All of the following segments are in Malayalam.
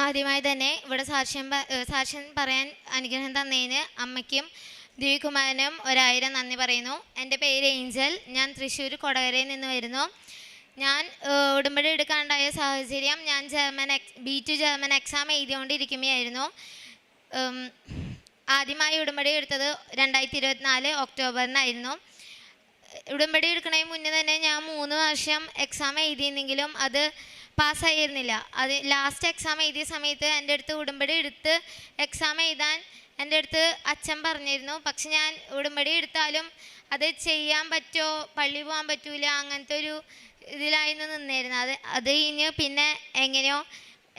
ആദ്യമായി തന്നെ ഇവിടെ സാക്ഷ്യം പറയാൻ അനുഗ്രഹം തന്നതിന് അമ്മയ്ക്കും ദിവ്യകുമാരനും 1000 നന്ദി പറയുന്നു. എൻ്റെ പേര് ഏഞ്ചൽ. ഞാൻ തൃശ്ശൂർ കൊടകരയിൽ നിന്ന് വരുന്നു. ഞാൻ ഉടമ്പടി എടുക്കാനുണ്ടായ സാഹചര്യം, ഞാൻ B2 ജർമ്മൻ എക്സാം എഴുതിക്കൊണ്ടിരിക്കുകയായിരുന്നു. ആദ്യമായി ഉടമ്പടി എടുത്തത് 2024 ഒക്ടോബറിനായിരുന്നു. ഉടമ്പടി എടുക്കുന്നതിന് മുന്നേ തന്നെ ഞാൻ 3 വർഷം എക്സാം എഴുതിയെന്നെങ്കിലും അത് പാസ്സായിരുന്നില്ല. അത് ലാസ്റ്റ് എക്സാം എഴുതിയ സമയത്ത് എൻ്റെ അടുത്ത് ഉടമ്പടി എടുത്ത് എക്സാം എഴുതാൻ എൻ്റെ അടുത്ത് അച്ഛൻ പറഞ്ഞിരുന്നു. പക്ഷെ ഞാൻ ഉടമ്പടി എടുത്താലും അത് ചെയ്യാൻ പറ്റുമോ, പള്ളി പോകാൻ പറ്റൂല, അങ്ങനത്തെ ഒരു ഇതിലായിരുന്നു നിന്നിരുന്നത്. അത് കഴിഞ്ഞ് പിന്നെ എങ്ങനെയോ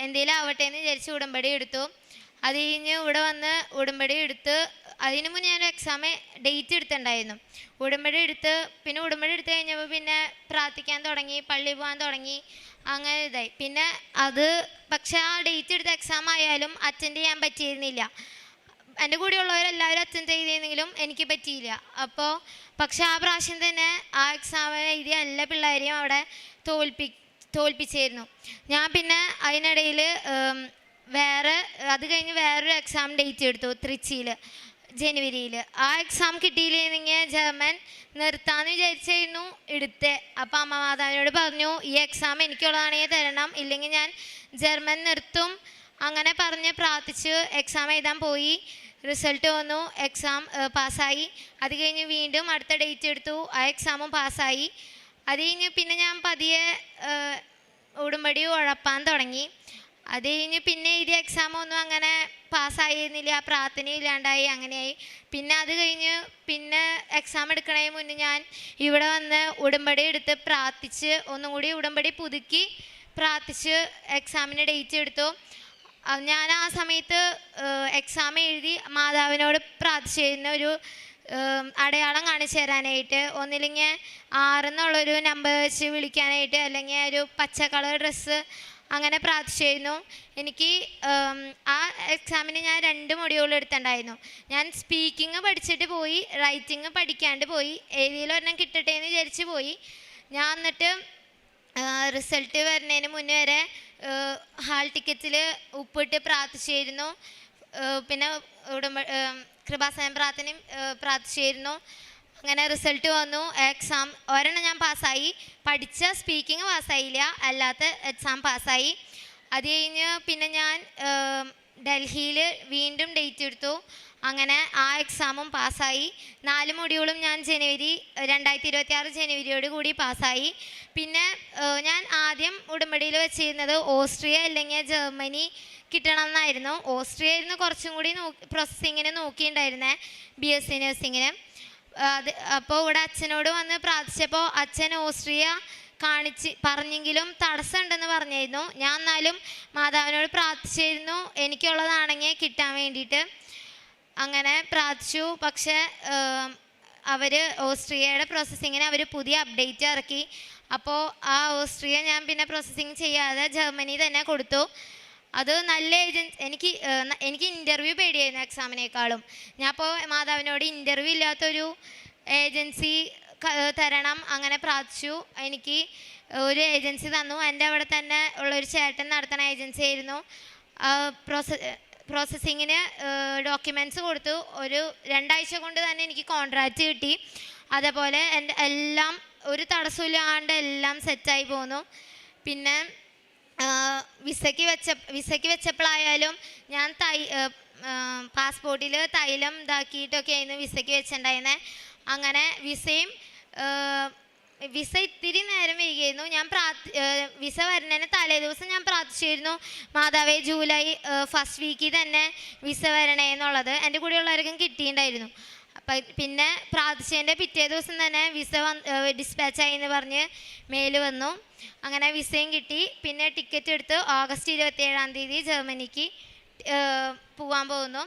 എന്തെങ്കിലും ആവട്ടെ എന്ന് വിചാരിച്ച് ഉടമ്പടി എടുത്തു. അത് കഴിഞ്ഞ് ഇവിടെ വന്ന് ഉടമ്പടി എടുത്ത് അതിന് മുന്നേ ഞാൻ എക്സാം ഡേറ്റ് എടുത്തിട്ടുണ്ടായിരുന്നു. ഉടമ്പടി എടുത്ത് കഴിഞ്ഞപ്പോൾ പിന്നെ പ്രാർത്ഥിക്കാൻ തുടങ്ങി, പള്ളി പോകാൻ തുടങ്ങി, അങ്ങനെ ഇതായി. പിന്നെ അത് പക്ഷെ ആ ഡേറ്റ് എടുത്ത എക്സാം ആയാലും അറ്റൻഡ് ചെയ്യാൻ പറ്റിയിരുന്നില്ല. എൻ്റെ കൂടെയുള്ളവരെല്ലാവരും അറ്റൻഡ് ചെയ്തിരുന്നെങ്കിലും എനിക്ക് പറ്റിയില്ല. പക്ഷെ ആ പ്രാവശ്യം തന്നെ ആ എക്സാം എഴുതിയ എല്ലാ പിള്ളേരെയും അവിടെ തോൽപ്പിച്ചായിരുന്നു. ഞാൻ പിന്നെ അതിനിടയിൽ അത് കഴിഞ്ഞ് വേറൊരു എക്സാം ഡേറ്റ് എടുത്തു തൃച്ചിയിൽ ജനുവരിയിൽ. ആ എക്സാം കിട്ടിയില്ലെങ്കിൽ ജർമ്മൻ നിർത്താമെന്ന് വിചാരിച്ചായിരുന്നു എടുത്തത്. അപ്പോൾ അമ്മ മാതാവിനോട് പറഞ്ഞു, ഈ എക്സാം എനിക്കുള്ളതാണെങ്കിൽ തരണം, ഇല്ലെങ്കിൽ ഞാൻ ജർമ്മൻ നിർത്തും. അങ്ങനെ പറഞ്ഞ് പ്രാർത്ഥിച്ച് എക്സാം എഴുതാൻ പോയി. റിസൾട്ട് വന്നു, എക്സാം പാസ്സായി. അത് കഴിഞ്ഞ് വീണ്ടും അടുത്ത ഡേറ്റ് എടുത്തു, ആ എക്സാമും പാസ്സായി. അത് കഴിഞ്ഞ് പിന്നെ ഞാൻ പതിയെ ഉടമ്പടി ഉഴപ്പാൻ തുടങ്ങി. അത് കഴിഞ്ഞ് പിന്നെ എഴുതിയ എക്സാമൊന്നും അങ്ങനെ പാസ്സായിരുന്നില്ല, പ്രാർത്ഥന ഇല്ലാണ്ടായി, അങ്ങനെയായി. പിന്നെ അത് കഴിഞ്ഞ് പിന്നെ എക്സാം എടുക്കണതിന് മുന്നേ ഞാൻ ഇവിടെ വന്ന് ഉടമ്പടി എടുത്ത് പ്രാർത്ഥിച്ച് ഒന്നും കൂടി ഉടമ്പടി പുതുക്കി പ്രാർത്ഥിച്ച് എക്സാമിന് ഡേറ്റ് എടുത്തു. ഞാൻ ആ സമയത്ത് എക്സാം എഴുതി മാതാവിനോട് പ്രാർത്ഥിച്ചിരുന്ന ഒരു അടയാളം കാണിച്ചു തരാനായിട്ട്, ഒന്നില്ലെങ്കിൽ 6 എന്നുള്ളൊരു നമ്പർ വെച്ച് വിളിക്കാനായിട്ട്, അല്ലെങ്കിൽ ഒരു പച്ച കളർ ഡ്രസ്സ്, അങ്ങനെ പ്രാർത്ഥിച്ചിരുന്നു. എനിക്ക് ആ എക്സാമിന് ഞാൻ 2 മൊഡ്യൂൾ എടുത്തിട്ടുണ്ടായിരുന്നു. ഞാൻ സ്പീക്കിംഗ് പഠിച്ചിട്ട് പോയി, റൈറ്റിംഗ് പഠിക്കാണ്ട് പോയി. ഏതെങ്കിലും ഒരെണ്ണം കിട്ടട്ടെ എന്ന് വിചാരിച്ച് പോയി. ഞാൻ എന്നിട്ട് റിസൾട്ട് വരുന്നതിന് മുന്നേ വരെ ഹാൾ ടിക്കറ്റിൽ ഉപ്പിട്ട് പ്രാർത്ഥിച്ചിരുന്നു. പിന്നെ കൃപാസനം പ്രാർത്ഥനയും പ്രാർത്ഥിച്ചിരുന്നു. അങ്ങനെ റിസൾട്ട് വന്നു. എക്സാം ഒരെണ്ണം ഞാൻ പാസ്സായി, പഠിച്ച സ്പീക്കിംഗ് പാസ്സായില്ല, അല്ലാത്ത എക്സാം പാസ്സായി. അത് കഴിഞ്ഞ് പിന്നെ ഞാൻ ഡൽഹിയിൽ വീണ്ടും ഡേറ്റ് എടുത്തു. അങ്ങനെ ആ എക്സാമും പാസ്സായി. 4 മൊഡ്യൂളും ഞാൻ 2026 ജനുവരിയോട് കൂടി പാസ്സായി. പിന്നെ ഞാൻ ആദ്യം ഉടമ്പടിയിൽ വെച്ചിരുന്നത് ഓസ്ട്രിയ അല്ലെങ്കിൽ ജർമ്മനി കിട്ടണം എന്നായിരുന്നു. ഓസ്ട്രിയ ആയിരുന്നു കുറച്ചും കൂടി പ്രോസസ്സിങ്ങിന് നോക്കിയിട്ടുണ്ടായിരുന്നത്, BSc നഴ്സിങ്ങിന്. അപ്പോൾ ഇവിടെ അച്ഛനോട് വന്ന് പ്രാർത്ഥിച്ചപ്പോൾ അച്ഛൻ ഓസ്ട്രിയ പറഞ്ഞെങ്കിലും തടസ്സമുണ്ടെന്ന് പറഞ്ഞിരുന്നു. ഞാൻ എന്നാലും മാതാവിനോട് പ്രാർത്ഥിച്ചിരുന്നു എനിക്കുള്ളതാണെങ്കിൽ കിട്ടാൻ വേണ്ടിയിട്ട്. അങ്ങനെ പ്രാർത്ഥിച്ചു. പക്ഷേ അവർ ഓസ്ട്രിയയുടെ പ്രോസസ്സിങ്ങിന് അവർ പുതിയ അപ്ഡേറ്റ് ഇറക്കി. അപ്പോൾ ആ ഓസ്ട്രിയ ഞാൻ പിന്നെ പ്രോസസ്സിങ് ചെയ്യാതെ ജർമ്മനി തന്നെ കൊടുത്തു. അത് നല്ല എനിക്ക് ഇൻ്റർവ്യൂ പേടിയായിരുന്നു എക്സാമിനേക്കാളും. ഞാൻ അപ്പോൾ മാതാവിനോട് ഇൻ്റർവ്യൂ ഇല്ലാത്തൊരു ഏജൻസി തരണം, അങ്ങനെ പ്രാർത്ഥിച്ചു. എനിക്ക് ഒരു ഏജൻസി തന്നു. എൻ്റെ അവിടെ തന്നെ ഉള്ളൊരു ചേട്ടൻ നടത്തുന്ന ഏജൻസി ആയിരുന്നു. പ്രോസസ്സിങ്ങിന് ഡോക്യുമെൻറ്റ്സ് കൊടുത്തു. ഒരു 2 ആഴ്ച കൊണ്ട് തന്നെ എനിക്ക് കോൺട്രാക്റ്റ് കിട്ടി. അതേപോലെ എൻ്റെ എല്ലാം ഒരു തടസ്സമില്ലാണ്ട് എല്ലാം സെറ്റായി പോന്നു. പിന്നെ വിസയ്ക്ക് വെച്ചപ്പോഴായാലും ഞാൻ പാസ്പോർട്ടിൽ തൈലം ഇതാക്കിയിട്ടൊക്കെ ആയിരുന്നു വിസയ്ക്ക് വെച്ചിട്ടുണ്ടായിരുന്നത്. അങ്ങനെ വിസ ഇത്തിരി നേരം വൈകിയായിരുന്നു. ഞാൻ വിസ വരുന്നതിന് തലേ ദിവസം ഞാൻ പ്രാർത്ഥിച്ചിരുന്നു, മാതാവേ ജൂലൈ ഫസ്റ്റ് വീക്കിൽ തന്നെ വിസ വരണേ എന്നുള്ളത്. എൻ്റെ കൂടെയുള്ളവർക്കും കിട്ടിയിട്ടുണ്ടായിരുന്നു. പിന്നെ പ്രാർത്ഥിച്ചതിൻ്റെ പിറ്റേ ദിവസം തന്നെ വിസ ഡിസ്പാച്ചായി എന്ന് പറഞ്ഞ് മെയിൽ വന്നു. അങ്ങനെ വിസയും കിട്ടി. പിന്നെ ടിക്കറ്റ് എടുത്ത് ഓഗസ്റ്റ് 27-ാം തീയതി ജർമ്മനിക്ക് പോകാൻ പോകുന്നു.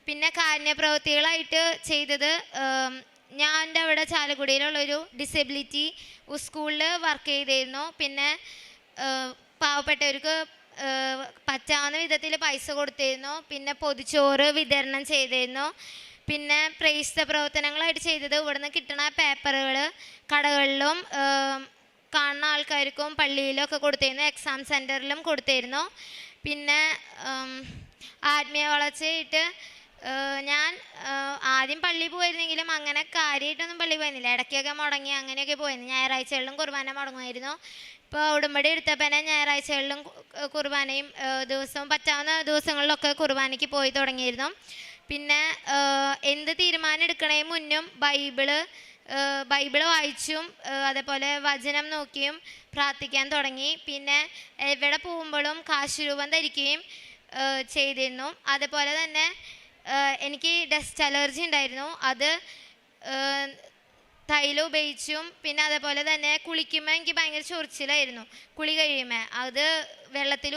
പിന്നെ കാരുണ്യപ്രവൃത്തികളായിട്ട് ചെയ്തത്, ഞാൻ എൻ്റെ അവിടെ ചാലക്കുടിയിലുള്ളൊരു ഡിസബിലിറ്റി സ്കൂളിൽ വർക്ക് ചെയ്തിരുന്നു. പിന്നെ പാവപ്പെട്ടവർക്ക് പറ്റാവുന്ന വിധത്തിൽ പൈസ കൊടുത്തിരുന്നു. പിന്നെ പൊതിച്ചോറ് വിതരണം ചെയ്തിരുന്നു. പിന്നെ പ്രേക്ഷിത പ്രവർത്തനങ്ങളായിട്ട് ചെയ്തത്, ഇവിടുന്ന് കിട്ടുന്ന പേപ്പറുകൾ കടകളിലും കാണുന്ന ആൾക്കാർക്കും പള്ളിയിലും ഒക്കെ കൊടുത്തിരുന്നു, എക്സാം സെൻറ്ററിലും കൊടുത്തിരുന്നു. പിന്നെ ആത്മീയ വളർച്ചയായിട്ട് ഞാൻ ആദ്യം പള്ളിയിൽ പോയിരുന്നെങ്കിലും അങ്ങനെ കാര്യമായിട്ടൊന്നും പള്ളിയിൽ പോയിരുന്നില്ല. ഇടയ്ക്കൊക്കെ മുടങ്ങി അങ്ങനെയൊക്കെ പോയിരുന്നു. ഞായറാഴ്ചകളിലും കുർബാന മുടങ്ങുമായിരുന്നു. ഇപ്പോൾ ഉടമ്പടി എടുത്തപ്പോൾ തന്നെ ഞായറാഴ്ചകളിലും കുർബാനയും ദിവസവും പറ്റാവുന്ന ദിവസങ്ങളിലൊക്കെ കുർബാനയ്ക്ക് പോയി തുടങ്ങിയിരുന്നു. പിന്നെ എന്ത് തീരുമാനം എടുക്കണേ മുന്നും ബൈബിള് വായിച്ചും അതേപോലെ വചനം നോക്കിയും പ്രാർത്ഥിക്കാൻ തുടങ്ങി. പിന്നെ എവിടെ പോകുമ്പോഴും കാശുരൂപം ധരിക്കുകയും ചെയ്തിരുന്നു. അതുപോലെ തന്നെ എനിക്ക് ഡസ്റ്റ് അലർജി ഉണ്ടായിരുന്നു. അത് തൈലം ഉപയോഗിച്ചും പിന്നെ അതേപോലെ തന്നെ കുളിക്കുമ്പോൾ എനിക്ക് ഭയങ്കര ചൊറിച്ചിലായിരുന്നു. കുളി കഴിയുമ്പോൾ അത് വെള്ളത്തിൽ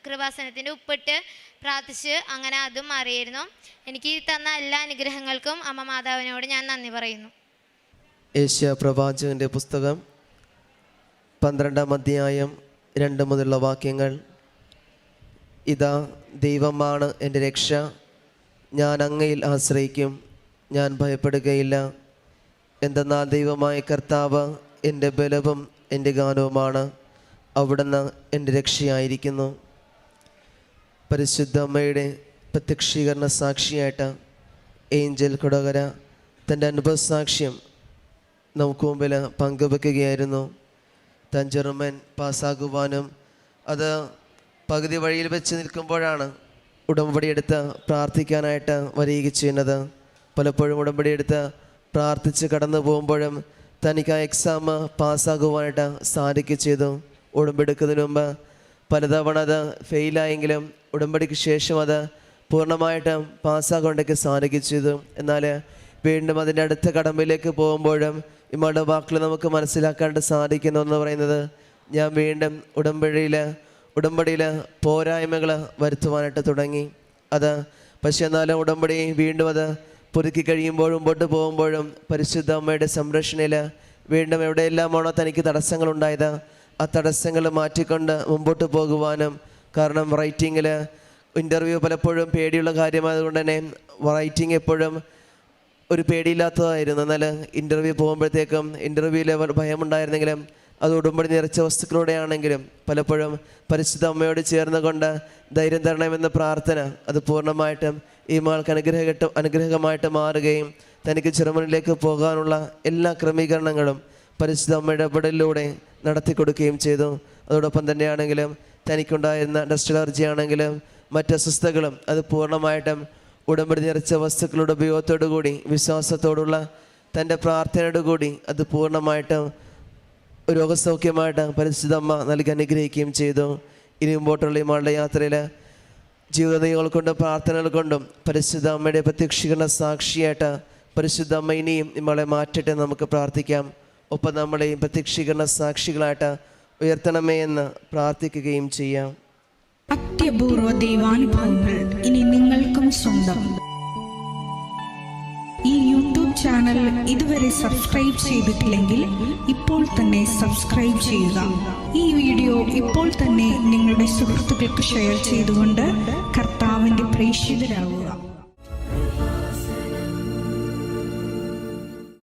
കൃപാസനത്തിൻ്റെ ഉപ്പിട്ട് പ്രാർത്ഥിച്ച് അങ്ങനെ അതും മാറിയിരുന്നു. എനിക്ക് തന്ന എല്ലാ അനുഗ്രഹങ്ങൾക്കും അമ്മ മാതാവിനോട് ഞാൻ നന്ദി പറയുന്നു. ഏഷ്യ പ്രവാചകൻ്റെ പുസ്തകം 12-ാം അധ്യായം 2 മുതലുള്ള വാക്യങ്ങൾ. ഇതാ ദൈവമാണ് എൻ്റെ രക്ഷ, ഞാൻ അങ്ങയിൽ ആശ്രയിക്കും, ഞാൻ ഭയപ്പെടുകയില്ല. എന്തെന്നാൽ ദൈവമായ കർത്താവ് എൻ്റെ ബലവും എൻ്റെ ഗാനവുമാണ്, അവിടുന്ന് എൻ്റെ രക്ഷയായിരിക്കുന്നു. പരിശുദ്ധ അമ്മയുടെ പ്രത്യക്ഷീകരണ സാക്ഷിയായിട്ട് ഏഞ്ചൽ കൊടകര തൻ്റെ അനുഭവ സാക്ഷ്യം നമുക്ക് മുമ്പിൽ പങ്കുവെക്കുകയായിരുന്നു. താൻ ജർമ്മൻ പാസ്സാകുവാനും അത് പകുതി വഴിയിൽ വെച്ച് നിൽക്കുമ്പോഴാണ് ഉടമ്പടി എടുത്ത് പ്രാർത്ഥിക്കാനായിട്ട് വരിക ചെയ്യുന്നത്. പലപ്പോഴും ഉടമ്പടി എടുത്ത് പ്രാർത്ഥിച്ച് കടന്നു പോകുമ്പോഴും തനിക്ക് ആ എക്സാം പാസ്സാകുവാനായിട്ട് സാധിക്കുക ചെയ്തു. ഉടമ്പടി എടുക്കുന്നതിന് മുമ്പ് പലതവണ അത് ഫെയിലായെങ്കിലും ഉടമ്പടിക്ക് ശേഷം അത് പൂർണ്ണമായിട്ടും പാസ്സാകൊണ്ടൊക്കെ സാധിക്കുക ചെയ്തു. എന്നാൽ വീണ്ടും അതിൻ്റെ അടുത്ത കടമ്പിലേക്ക് പോകുമ്പോഴും ഇമ്മയുടെ വാക്കിൽ നമുക്ക് മനസ്സിലാക്കാണ്ട് സാധിക്കുന്നു എന്ന് പറയുന്നത്, ഞാൻ വീണ്ടും ഉടമ്പടിയിൽ പോരായ്മകൾ വരുത്തുവാനായിട്ട് തുടങ്ങി. അത് പക്ഷേ എന്നാലും ഉടമ്പടി വീണ്ടും അത് പുതുക്കി കഴിയുമ്പോഴും മുമ്പോട്ട് പോകുമ്പോഴും പരിശുദ്ധ അമ്മയുടെ സംരക്ഷണയിൽ വീണ്ടും എവിടെയെല്ലാമാണോ തനിക്ക് തടസ്സങ്ങളുണ്ടായത് ആ തടസ്സങ്ങൾ മാറ്റിക്കൊണ്ട് മുമ്പോട്ട് പോകുവാനും, കാരണം റൈറ്റിങ്ങിൽ ഇൻ്റർവ്യൂ പലപ്പോഴും പേടിയുള്ള കാര്യമായതുകൊണ്ട് തന്നെ റൈറ്റിംഗ് എപ്പോഴും ഒരു പേടിയില്ലാത്തതായിരുന്നു. എന്നാൽ ഇൻ്റർവ്യൂ പോകുമ്പോഴത്തേക്കും ഇൻ്റർവ്യൂവിൽ ഭയമുണ്ടായിരുന്നെങ്കിലും അത് ഉടമ്പടി നിറച്ച വസ്തുക്കളോടെയാണെങ്കിലും പലപ്പോഴും പരിശുദ്ധ അമ്മയോട് ചേർന്നുകൊണ്ട് ധൈര്യം തരണമെന്ന പ്രാർത്ഥന അത് പൂർണ്ണമായിട്ടും ഈ മകൾക്ക് അനുഗ്രഹമായിട്ട് മാറുകയും തനിക്ക് ജർമ്മനിലേക്ക് പോകാനുള്ള എല്ലാ ക്രമീകരണങ്ങളും പരിശുദ്ധ അമ്മയുടെ ഇടപെടലിലൂടെ നടത്തി കൊടുക്കുകയും ചെയ്തു. അതോടൊപ്പം തന്നെയാണെങ്കിലും തനിക്കുണ്ടായിരുന്ന ഡസ്റ്റ് അലർജി ആണെങ്കിലും മറ്റ് അസ്വസ്ഥതകളും അത് പൂർണ്ണമായിട്ടും ഉടമ്പടി നിറച്ച വസ്തുക്കളുടെ ഉപയോഗത്തോടു കൂടി വിശ്വാസത്തോടുള്ള തൻ്റെ പ്രാർത്ഥനയോടു കൂടി അത് പൂർണ്ണമായിട്ടും രോഗസൗഖ്യമായിട്ട് പരിശുദ്ധ അമ്മ നൽകി അനുഗ്രഹിക്കുകയും ചെയ്തു. ഇനി മുമ്പോട്ടുള്ള ഈ മകളുടെ യാത്രയിൽ ജീവിത നിയമങ്ങൾ കൊണ്ടും പ്രാർത്ഥനകൾ കൊണ്ടും പരിശുദ്ധ അമ്മയുടെ പ്രത്യക്ഷീകരണ സാക്ഷിയായിട്ട് പരിശുദ്ധ അമ്മ ഇനിയും നമ്മളെ മാറ്റട്ടെ നമുക്ക് പ്രാർത്ഥിക്കാം. ഒപ്പം നമ്മളെയും പ്രത്യക്ഷീകരണ സാക്ഷികളായിട്ട് ഉയർത്തണമേ എന്ന് പ്രാർത്ഥിക്കുകയും ചെയ്യാം. അത്യപൂർവ ദൈവാനുഭവങ്ങൾ ഇനി നിങ്ങൾക്കും സ്വന്തം. ഈ യൂട്യൂബ് ചാനൽ ഇതുവരെ സബ്സ്ക്രൈബ് ചെയ്തിട്ടില്ലെങ്കിൽ ഇപ്പോൾ തന്നെ സബ്സ്ക്രൈബ് ചെയ്യുക. ഈ വീഡിയോ ഇപ്പോൾ തന്നെ നിങ്ങളുടെ സുഹൃത്തുക്കൾക്ക് ഷെയർ ചെയ്തുകൊണ്ട് കർത്താവിൻ്റെ പ്രേക്ഷിതരാകുക.